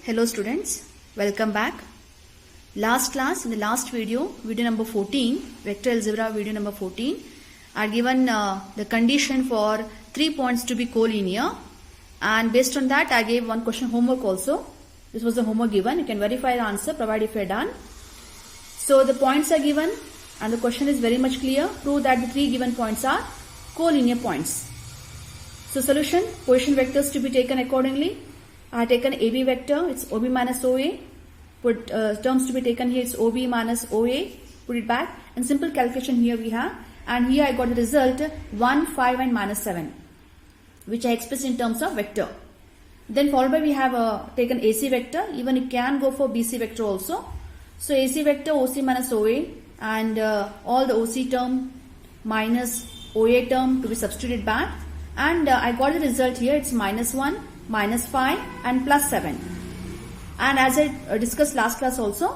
Hello students, welcome back. Last class, in the last video number 14, vector algebra video number 14, I had given the condition for 3 points to be collinear, and based on that I gave one question homework also. This was the homework given. You can verify the answer provided if you are done. So the points are given and the question is very much clear. Prove that the 3 given points are collinear points. So solution, position vectors to be taken accordingly. I have taken AB vector, it's OB minus OA. Put terms to be taken here, it's OB minus OA. Put it back. And simple calculation here we have. And here I got the result 1, 5 and minus 7. Which I expressed in terms of vector. Then followed by we have taken AC vector. Even you can go for BC vector also. So AC vector, OC minus OA. And all the OC term minus OA term to be substituted back. And I got the result here, it's minus 1. minus 5 and plus 7. And as I discussed last class also,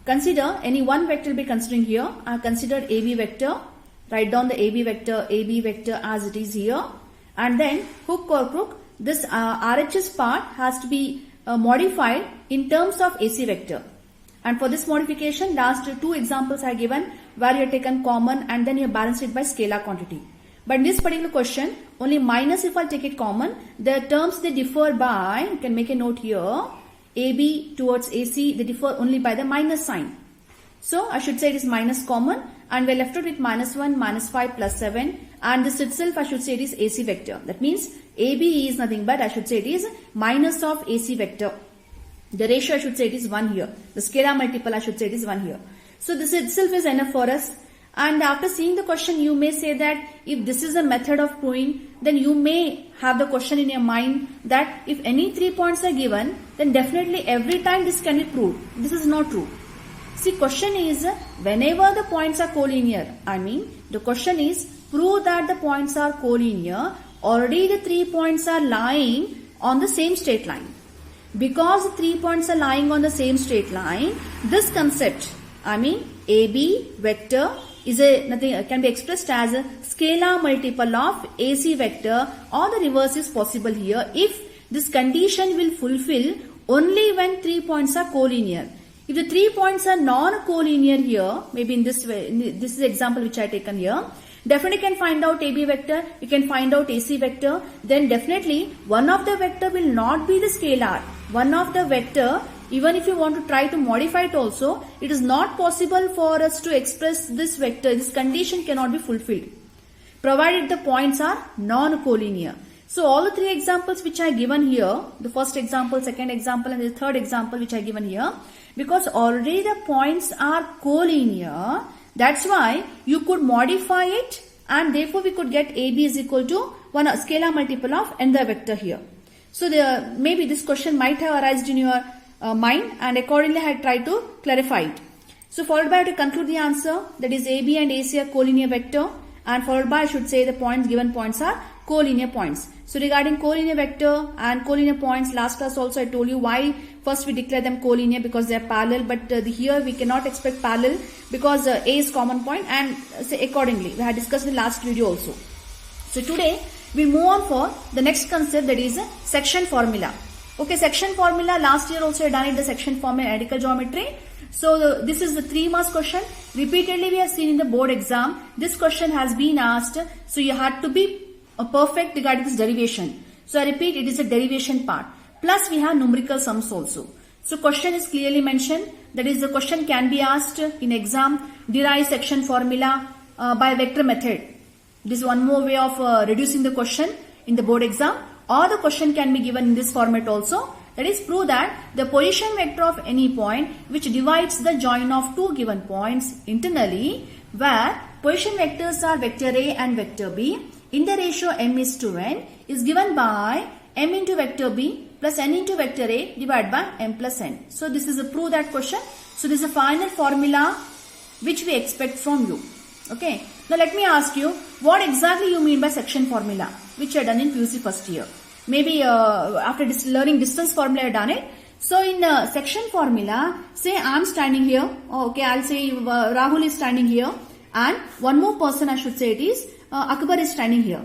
consider any one vector will be considering here. I have considered AB vector. Write down the AB vector as it is here. And then hook or crook, this RHS part has to be modified in terms of AC vector. And for this modification, last 2 examples I have given where you have taken common and then you have balanced it by scalar quantity. But in this particular question, only minus if I take it common, the terms they differ by, you can make a note here, AB towards AC, they differ only by the minus sign. So I should say it is minus common and we are left out with minus 1, minus 5 plus 7 and this itself I should say it is AC vector. That means AB is nothing but I should say it is minus of AC vector. The ratio I should say it is 1 here. The scalar multiple I should say it is 1 here. So this itself is enough for us. And after seeing the question, you may say that if this is a method of proving, then you may have the question in your mind that if any 3 points are given, then definitely every time this can be proved. This is not true. See, question is whenever the points are collinear, the question is prove that the points are collinear, already the 3 points are lying on the same straight line. Because the 3 points are lying on the same straight line, this concept, AB vector is can be expressed as a scalar multiple of AC vector, or the reverse is possible here if this condition will fulfill only when 3 points are collinear. If the 3 points are non-collinear here, maybe in this way, this is the example which I have taken here, definitely can find out AB vector, you can find out AC vector, then definitely one of the vector will not be the scalar. One of the vector, even if you want to try to modify it also, it is not possible for us to express this vector. This condition cannot be fulfilled, provided the points are non-collinear. So all the 3 examples which I have given here, the first example, second example and the third example which I have given here, because already the points are collinear, that's why you could modify it and therefore we could get AB is equal to one scalar multiple of another vector here. So maybe this question might have arisen in your mind and accordingly I had tried to clarify it. So followed by I have to conclude the answer, that is AB and AC are collinear vector, and followed by I should say the points, given points are collinear points. So regarding collinear vector and collinear points, last class also I told you why first we declare them collinear, because they are parallel, but here we cannot expect parallel because A is common point, and say accordingly we had discussed in the last video also. So today we move on for the next concept, that is section formula. Okay, section formula, last year also I done it, the section formula in analytical geometry. So this is the 3 marks question. Repeatedly we have seen in the board exam, this question has been asked. So you had to be perfect regarding this derivation. So I repeat, it is a derivation part. Plus we have numerical sums also. So question is clearly mentioned. That is, the question can be asked in exam, derive section formula by vector method. This is one more way of reducing the question in the board exam. Or the question can be given in this format also. That is, prove that the position vector of any point which divides the join of 2 given points internally, where position vectors are vector A and vector B in the ratio m is to n, is given by m into vector B plus n into vector A divided by m plus n. So this is a prove that question. So this is a final formula which we expect from you. Okay. Now let me ask you, what exactly you mean by section formula, which I done in PUC first year. Maybe after learning distance formula I have done it. So in section formula, say I am standing here. Okay, I'll say Rahul is standing here, and one more person I should say it is Akbar is standing here.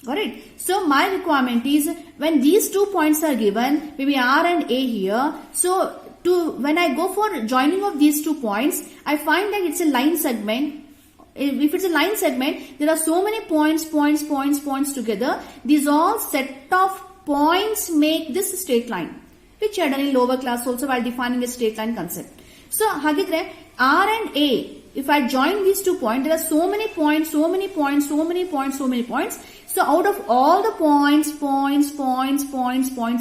Got it? So my requirement is when these 2 points are given, maybe R and A here. So when I go for joining of these 2 points, I find that it's a line segment. If it's a line segment, there are so many points together. These all set of points make this straight line, which I done in lower class also while defining a straight line concept. So hagidre R and A, if I join these 2 points, there are so many points. So out of all the points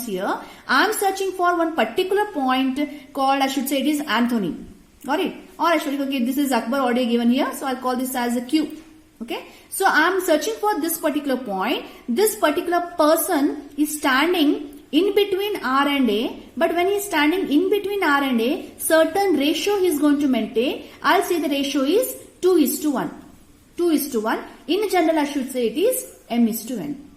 here, I am searching for one particular point called, I should say it is Anthony. Got it? Or I should, okay, this is Akbar already given here. So I'll call this as a Q. Okay. So I am searching for this particular point. This particular person is standing in between R and A. But when he is standing in between R and A, certain ratio he is going to maintain. I'll say the ratio is 2:1. 2:1. In general, I should say it is m:n.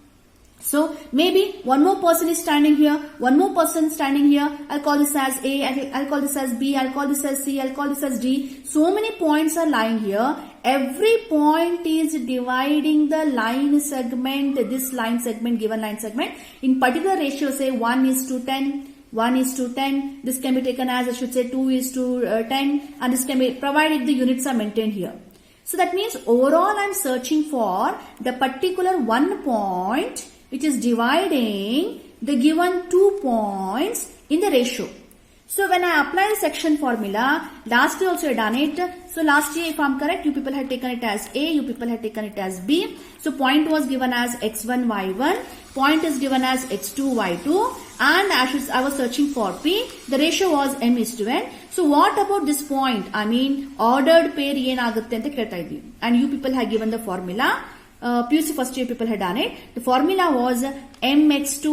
So maybe one more person is standing here, one more person standing here. I'll call this as A, I'll call this as B, I'll call this as C, I'll call this as D. So many points are lying here. Every point is dividing the line segment, this line segment, given line segment, in particular ratio, say 1:10. 1:10. This can be taken as, I should say, 2:10, and this can be provided the units are maintained here. So that means overall I am searching for the particular one point which is dividing the given 2 points in the ratio. So when I apply the section formula, last year also I done it. So last year, if I am correct, you people had taken it as A, you people had taken it as B. So point was given as x1, y1. Point is given as x2, y2. And I was searching for P. The ratio was m:n. So what about this point? I mean, ordered pair ಏನಾಗುತ್ತೆ ಅಂತ ಕೇಳ್ತಾ ಇದ್ವಿ. And you people had given the formula. PUC first year people had done it. The formula was mx2.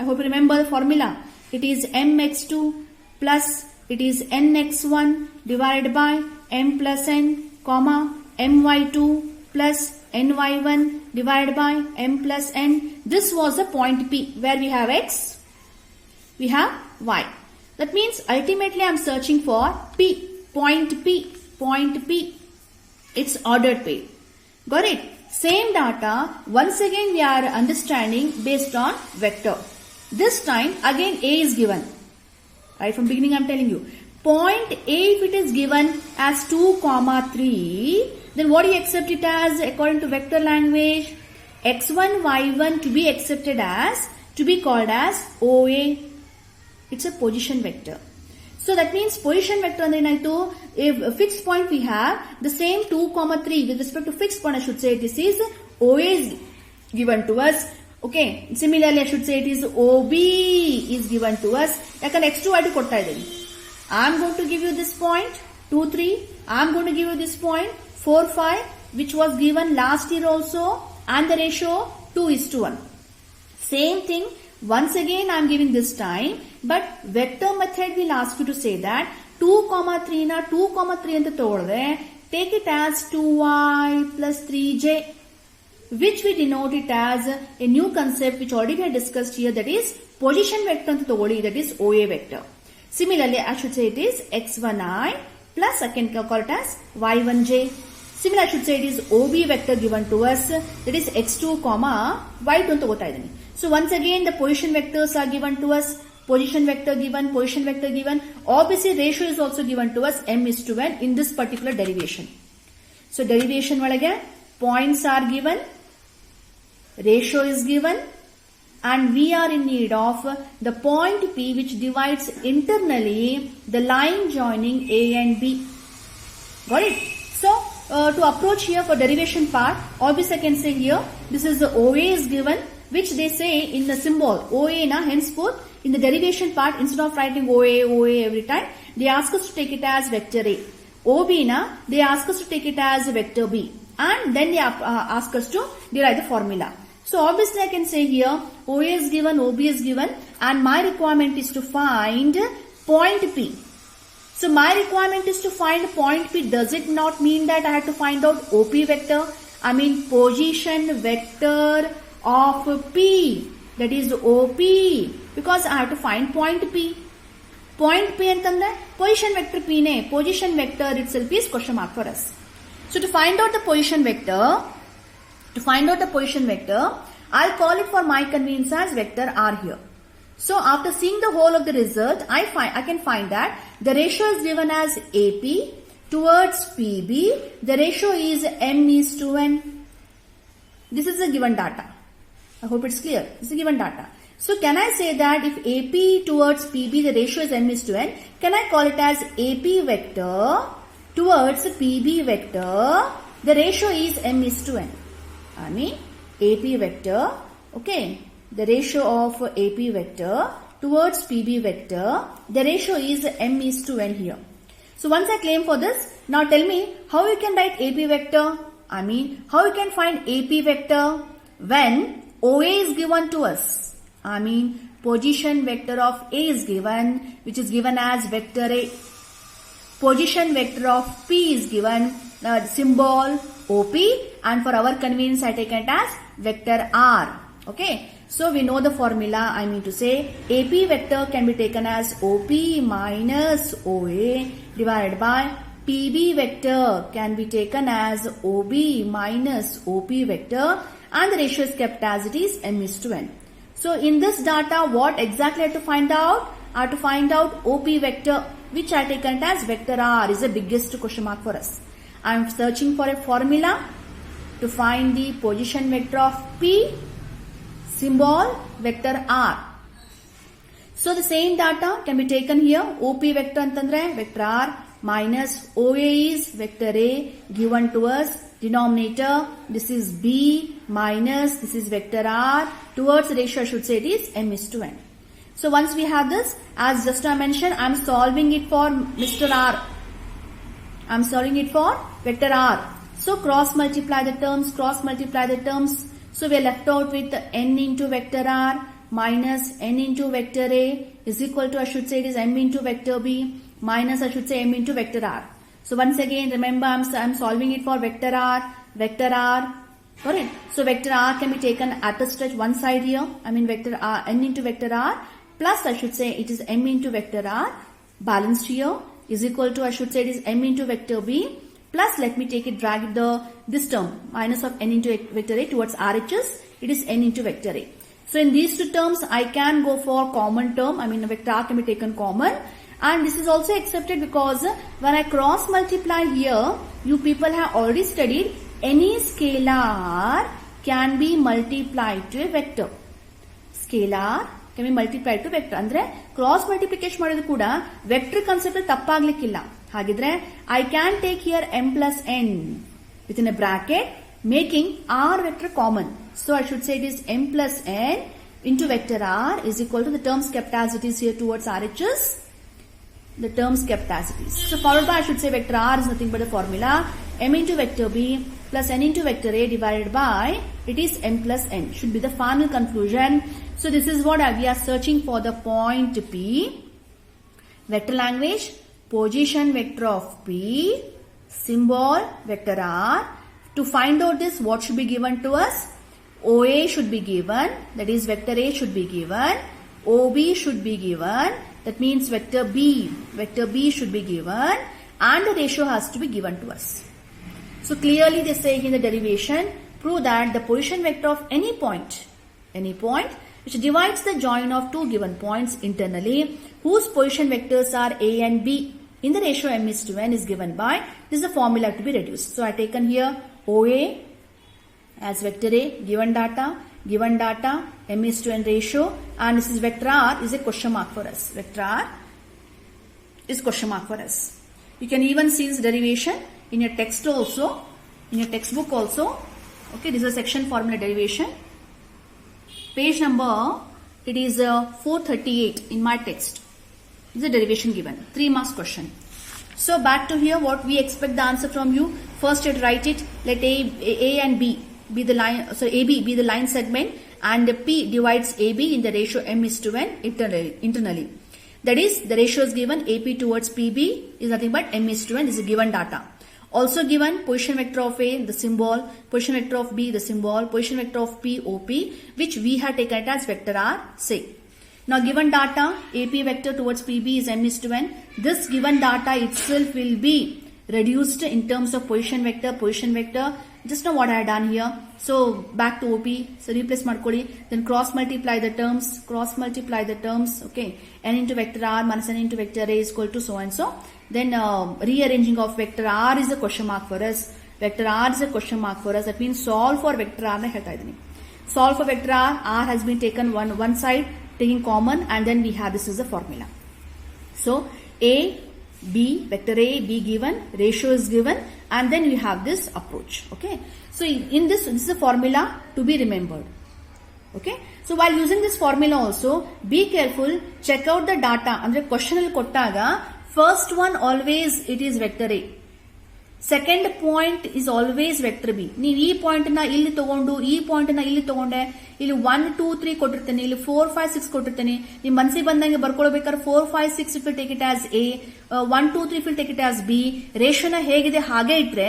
I hope you remember the formula. It is mx2 plus it is nx1 divided by m plus n, comma my2 plus ny1 divided by m plus n. This was the point P where we have x, we have y. That means ultimately I am searching for P, point P. It's ordered pair. Got it? Same data, once again we are understanding based on vector. This time again A is given. Right from beginning I am telling you. Point A, if it is given as 2, 3, then what do you accept it as according to vector language? X1, Y1 to be accepted as, to be called as OA. It's a position vector. So that means position vector ಅಂದ್ರೆ ಏನಾಯ್ತು, if a fixed point we have, the same 2, 3 with respect to fixed point, I should say this is OA is given to us. Okay. Similarly, I should say it is OB is given to us. ಯಾಕಂದ್ರೆ x2, y2 ಕೊಡ್ತಾ ಇದ್ದೀನಿ. I am going to give you this point 2, 3. I am going to give you this point 4, 5, which was given last year also, and the ratio 2:1. Same thing. Once again I am giving this time, but vector method will ask you to say that 2, 3 na 2, 3 ಅಂತ ತಗೊಳ್ದೆ, take it as 2y plus 3j, which we denote it as a new concept which already we had discussed here, that is position vector ಅಂತ ತಗೊಳ್ಳಿ, that is OA vector. Similarly, I should say it is x1i plus I can call it as y1j. Similarly, I should say it is OB vector given to us, that is x2, y2 ಅಂತ ತಗೋತಾ ಇದ್ದೀನಿ. So once again the position vectors are given to us, position vector given, obviously ratio is also given to us m:n in this particular derivation. So derivation ಒಳಗೆ points are given, ratio is given, and we are in need of the point P which divides internally the line joining A and B. Got it? So to approach here for derivation part, obviously I can say here this is the OA is given, which they say in the symbol OA na, henceforth in the derivation part, instead of writing OA every time, they ask us to take it as vector A. OB na, they ask us to take it as vector B, and then they ask us to derive the formula. So obviously I can say here OA is given, OB is given, and my requirement is to find point P. So my requirement is to find point P. Does it not mean that I have to find out OP vector? I mean position vector of P, that is OP, because I have to find point P. Point P ಅಂತಂದ್ರೆ position vector P ನೇ, position vector itself is question mark for us. So to find out the position vector, I'll call it for my convenience as vector R here. So after seeing the whole of the result, I can find that the ratio is given as AP towards PB. The ratio is m:n. This is the given data. I hope it's clear. This is the given data. So can I say that if AP towards PB, the ratio is m:n, can I call it as AP vector towards PB vector, the ratio is m:n. I mean AP vector, okay, the ratio of AP vector towards PB vector, the ratio is m:n here. So once I claim for this, now tell me how you can write AP vector. I mean how you can find AP vector when OA is given to us. I mean position vector of A is given, which is given as vector A. Position vector of P is given, symbol OP, and for our convenience I take it as vector R. Okay, so we know the formula. I mean to say AP vector can be taken as OP minus OA divided by PB vector can be taken as OB minus OP vector, and the ratio is kept as it is m:n. So in this data, what exactly I have to find out? I have to find out OP vector, which I taken as vector R, is the biggest question mark for us. I am searching for a formula to find the position vector of P, symbol vector R. So the same data can be taken here. OP vector antandre vector R minus OA is vector A given to us. Denominator, this is B minus this is vector R. Towards the ratio I should say it is m:n. So once we have this, as just I mentioned, I am solving it for Mr. R. I am solving it for vector R. So cross multiply the terms, So we are left out with n into vector R minus n into vector A is equal to, I should say it is m into vector B minus I should say m into vector R. So once again remember I am solving it for vector R. Got it? So vector R can be taken at a stretch one side here. I mean vector R, n into vector R plus I should say it is m into vector R balanced here is equal to, I should say it is m into vector B plus, let me take it, drag this term minus of n into vector A towards RHS, it is n into vector A. So in these two terms I can go for common term. I mean vector R can be taken common, and this is also accepted because when I cross multiply here, you people have already studied any scalar can be multiplied to a vector. Scalar can be multiplied to vector. Andre cross multiplication ಮಾಡಿದ್ರು ಕೂಡ vector concept ತಪ್ಪಾಗಲಿಕ್ಕಿಲ್ಲ. ಹಾಗಿದ್ರೆ I can take here m plus n within a bracket making R vector common. So I should say it is m plus n into vector R is equal to the terms kept as it is here towards RHS. The terms kept as it is. So followed by I should say vector R is nothing but a formula m into vector B plus n into vector A divided by it is m plus n should be the final conclusion. So this is what we are searching for, the point P. Vector language, position vector of P, symbol vector R. To find out this, what should be given to us? OA should be given, that is vector A should be given, OB should be given, that means vector B should be given, and the ratio has to be given to us. So clearly they say in the derivation, prove that the position vector of any point which divides the join of two given points internally, whose position vectors are A and B in the ratio m:n is given by, this is the formula to be reduced. So I taken here OA as vector A, given data, m:n ratio, and this is vector R is a question mark for us. Vector R is question mark for us. You can even see this derivation in your text also, in your textbook also. Okay, this is a section formula derivation. Page number, it is 438 in my text. This is a derivation given. 3 marks question. So back to here, what we expect the answer from you. First you have to write it. Let A and B be the line, so AB be the line segment, and P divides AB in the ratio m:n internally. That is, the ratio is given AP towards PB is nothing but m:n is a given data. Also given position vector of A, the symbol, position vector of B, the symbol, position vector of P, OP, which we have taken it as vector R, say. Now given data, AP vector towards PB is m:n. This given data itself will be reduced in terms of position vector. Just now what I have done here, So back to OP. So replace ಮಾಡ್ಕೊಳ್ಳಿ. Then cross multiply the terms. Okay. N into vector R minus N into vector A is equal to so and so. Then rearranging of vector R is a question mark for us. Vector R is a question mark for us. That means solve for vector R na ಹೇಳ್ತಾ ಇದ್ದೀನಿ. Solve for vector R. R has been taken one side, taking common, and then we have this is the formula. So A, B, vector A, B given, ratio is given, and then we have this approach. Okay. So in this is a formula to be remembered. Okay. So while using this formula also, be careful, check out the data. Andre question alli kottaga, first one always it is vector A. Second point is always vector B. ನೀವು ಈ point ನ ಇಲ್ಲಿ ತಗೊಂಡು ಈ point ನ ಇಲ್ಲಿ ತಗೊಂಡೆ, ಇಲ್ಲಿ 1 2 3 ಕೊಟ್ಟಿರ್ತೇನೆ, ಇಲ್ಲಿ 4 5 6 ಕೊಟ್ಟಿರ್ತೇನೆ. ನಿಮ್ ಮನಸ್ಸಿಗೆ ಬಂದಂಗೆ ಬರ್ಕೊಳ್ಬೇಕಾದ್ರೆ 4 5 6 if take it as A, 1 2 3 if take it as B. ರೇಷಿಯೋನ ಹೇಗಿದೆ ಹಾಗೆ ಇಟ್ರೆ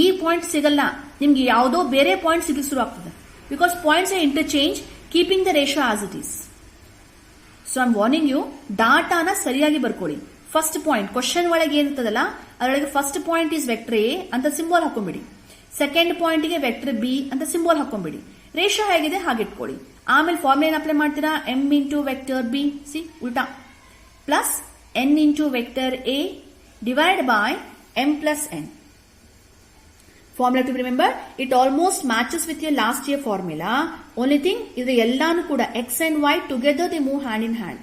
ಈ ಪಾಯಿಂಟ್ ಸಿಗಲ್ಲ, ನಿಮ್ಗೆ ಯಾವುದೋ ಬೇರೆ ಪಾಯಿಂಟ್ ಸಿಗಲಿಕ್ಕೆ ಶುರು ಆಗ್ತದೆ. Because points interchange, keeping the ratio as it is. So I am warning you, ಡಾಟಾನ ಸರಿಯಾಗಿ ಬರ್ಕೊಳ್ಳಿ. ಫಸ್ಟ್ ಪಾಯಿಂಟ್ ಕ್ವಶನ್ ಒಳಗೆ ಏನಿರ್ತದಲ್ಲ ಅದರೊಳಗೆ first point is vector A ಅಂತ ಸಿಂಬಲ್ ಹಾಕೊಂಡ್ಬಿಡಿ. ಸೆಕೆಂಡ್ ಪಾಯಿಂಟ್ ಗೆ ವೆಕ್ಟರ್ ಬಿ ಅಂತ ಸಿಂಬಲ್ ಹಾಕೊಂಡ್ಬಿಡಿ. ರೇಷಿಯೋ ಹೇಗಿದೆ ಹಾಗೆ ಇಟ್ಕೊಳ್ಳಿ. ಆಮೇಲೆ ಫಾರ್ಮುಲಾ ಏನ್ ಅಪ್ಲೈ ಮಾಡ್ತೀರಾ, ಎಂ ಇಂಟು ವೆಕ್ಟರ್ ಬಿ, ಸಿ ಉಲ್ಟಾ, plus N into vector A divide by M plus N. Formula to remember, it almost matches with your last year formula. Only thing is the ಎಲ್ಲಾನು ಕೂಡ x and y together they move hand in hand.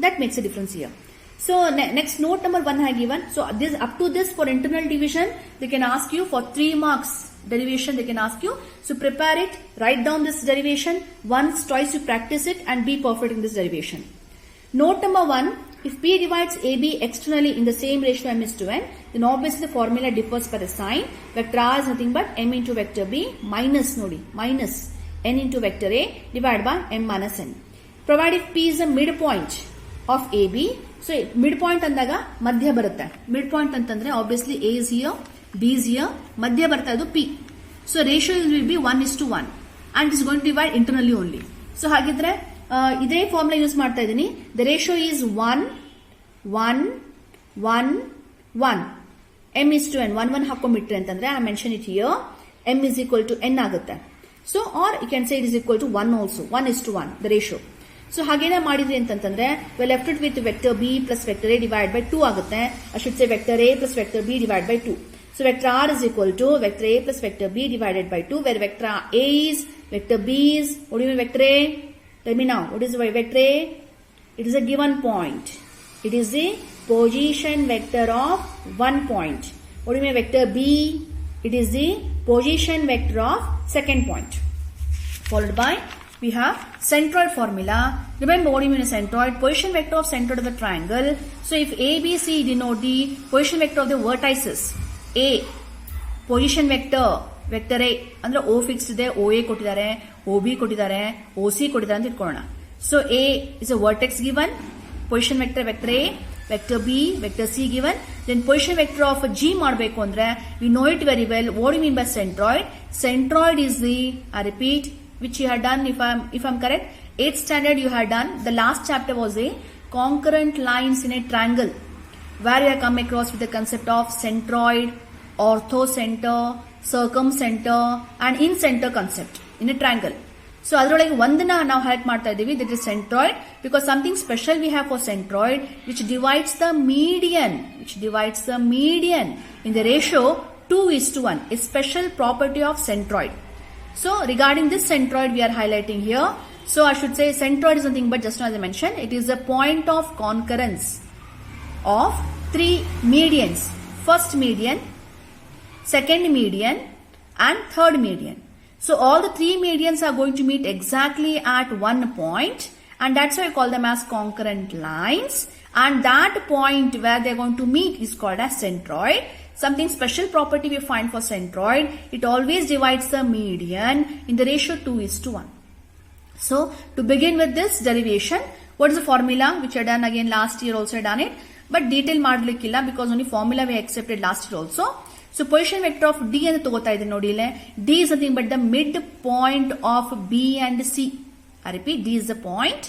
That makes a difference here. So next note number 1 I have given. So this up to this for internal division they can ask you for 3 marks derivation they can ask you. So prepare it, write down this derivation once, twice you practice it and be perfect in this derivation. Note number 1, if P divides AB externally in the same ratio m is to n, then obviously the formula differs per the sign. Vector R is nothing but m into vector B minus nodi minus n into vector A divided by m minus n. Provide if P is the midpoint of AB. So midpoint ಅಂದಾಗ ಮಧ್ಯ ಬರುತ್ತೆ. Midpoint ಅಂತಂದ್ರೆ obviously A is here, B is here, ಮಧ್ಯ ಬರ್ತಾ ಇದು P. So ratio will be 1:1 and it is going to divide internally only. So ಹಾಗಿದ್ರೆ ಇದೇ formula use ಮಾಡ್ತಾ ಇದ್ದೀನಿ. The ratio is 1 1 1 1. M is to n 1 1 ಹಾಕೊಂಡ್ಬಿಟ್ರೆ ಅಂತಂದ್ರೆ I mention it here, M is equal to n ಆಗುತ್ತೆ. So or you can say it is equal to 1 also, 1:1 the ratio. So ಹಾಗೇನೇ ಮಾಡಿದ್ರಿ ಅಂತಂದ್ರೆ we left it with vector B plus vector A divided by 2 ಆಗುತ್ತೆ. I should say vector A plus vector B divided by 2. So vector R is equal to vector A plus vector B divided by 2, where vector A is, vector B is, what do you mean vector A? Tell me now, what is vector A? It is a given point. It is the position vector of one point. What do you mean vector B? It is the position vector of second point. Followed by we have centroid formula. Remember what do you mean a centroid? Position vector of centroid of the triangle. So if A, B, C denote the position vector of the vertices. A, position vector, vector A, ಅಂದ್ರೆ O fixed ಇದೆ, OA ಕೊಟ್ಟಿದ್ದಾರೆ, OB ಕೊಟ್ಟಿದ್ದಾರೆ, OC ಕೊಟ್ಟಿದ್ದಾರೆ ಅಂತ ಇಟ್ಕೊಳ್ಳೋಣ. So A is a vertex given, position vector vector A, vector B, vector C given. Then position vector of G ಮಾಡಬೇಕು ಅಂದ್ರೆ we know it very well. What do you mean by centroid? Centroid is the, I repeat, which you had done if I'm correct, 8th standard you had done. The last chapter was a concurrent lines in a triangle, where you have come across with the concept of centroid, orthocenter, circumcenter and in-center concept in a triangle. So ಅದರೊಳಗೆ ಒಂದನ್ನ ನಾವು highlight ಮಾಡ್ತಾ ಇದ್ದೀವಿ, that is centroid, because something special we have for centroid which divides the median in the ratio 2:1, a special property of centroid. So regarding this centroid we are highlighting here. So I should say centroid is nothing but, just as I mentioned, it is the point of concurrence of 3 medians. First median, second median and third median. So all the 3 medians are going to meet exactly at one point, and that's why I call them as concurrent lines, and that point where they are going to meet is called as centroid. Something special property we find for centroid, it always divides the median in the ratio 2:1. So to begin with this derivation, what is the formula which I done again last year also I done it, but detail ಮಾಡಲಿಕ್ಕಿಲ್ಲ because only formula we accepted last year also. So position vector of D ಅಂತ ತಗೋತಾ ಇದ್ದೀನಿ ನೋಡಿ ಇಲ್ಲಿ. D is nothing but the midpoint of B and C. I repeat, D is the point.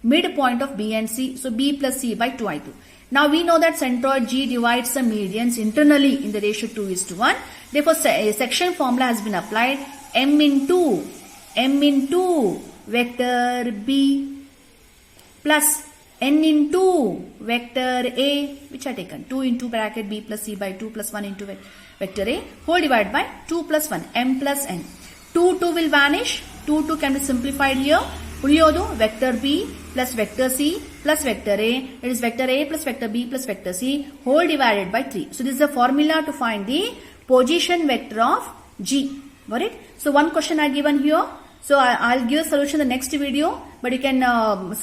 midpoint of B and C. So B plus C by 2I2. Now we know that centroid G divides the medians internally in the ratio 2:1. Therefore, a section formula has been applied. M into vector B plus N into vector A, which I taken 2 into bracket B plus C by 2 plus 1 into vector A, whole divided by 2 plus 1, M plus N. 2 will vanish. 2 can be simplified here. Uliodu vector B plus vector C plus vector A. It is vector A plus vector B plus vector C whole divided by 3. So this is the formula to find the position vector of G. Got it? So one question I given here. So I'll give a solution in the next video, but you can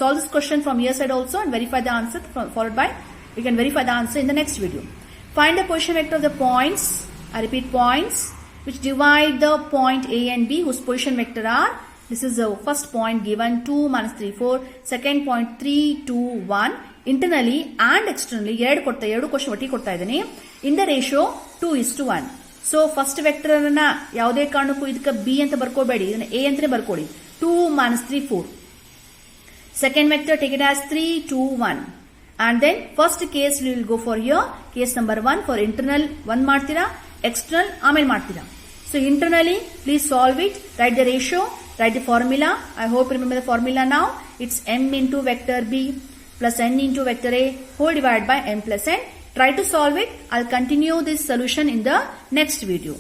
solve this question from your side also and verify the answer, followed by you can verify the answer in the next video. Find the position vector of the points. I repeat, points which divide the point A and B whose position vector are. This is the first point given 2, -3, 4. Second point 3, 2, 1. Internally and externally, ಎರಡು question ಒಟ್ಟಿಗೆ ಕೊಡ್ತಾ ಇದ್ದೀನಿ. In the ratio 2:1. So first vector ಅನ್ನ ಯಾವುದೇ ಕಾರಣಕ್ಕೂ ಇದಕ್ಕೆ B ಅಂತ ಬರ್ಕೋಬೇಡಿ, ಇದನ್ನ A ಅಂತಾನೆ ಬರ್ಕೊಳ್ಳಿ. 2, -3, 4. Second vector take it as 3, 2, 1. And then first case we will go for here. Case number 1 for internal 1 ಮಾಡ್ತೀರಾ, external ಆಮೇಲೆ ಮಾಡ್ತೀರಾ. So internally please solve it, write the ratio, write the formula. I hope you remember the formula now. It's M into vector B plus N into vector A whole divided by M plus N. Try to solve it. I'll continue this solution in the next video.